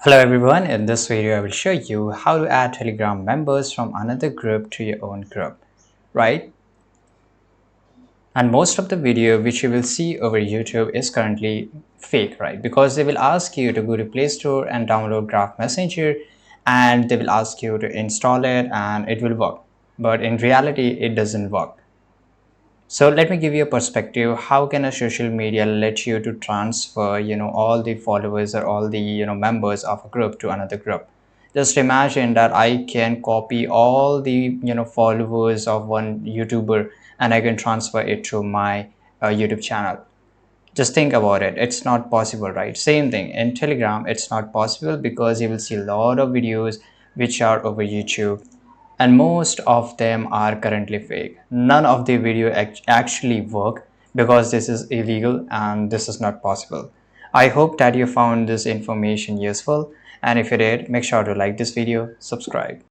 Hello everyone, in this video I will show you how to add Telegram members from another group to your own group, right? And most of the video which you will see over YouTube is currently fake, right? Because they will ask you to go to Play Store and download Graph Messenger, and they will ask you to install it and it will work. But in reality, it doesn't work. So let me give you a perspective. How can a social media let you to transfer, all the followers or all the, members of a group to another group? Just imagine that I can copy all the, followers of one YouTuber and I can transfer it to my YouTube channel. Just think about it. It's not possible, right? Same thing in Telegram. It's not possible because you will see a lot of videos which are over YouTube and most of them are currently fake. None of the video actually work because this is illegal and this is not possible. I hope that you found this information useful, and if you did, make sure to like this video, subscribe.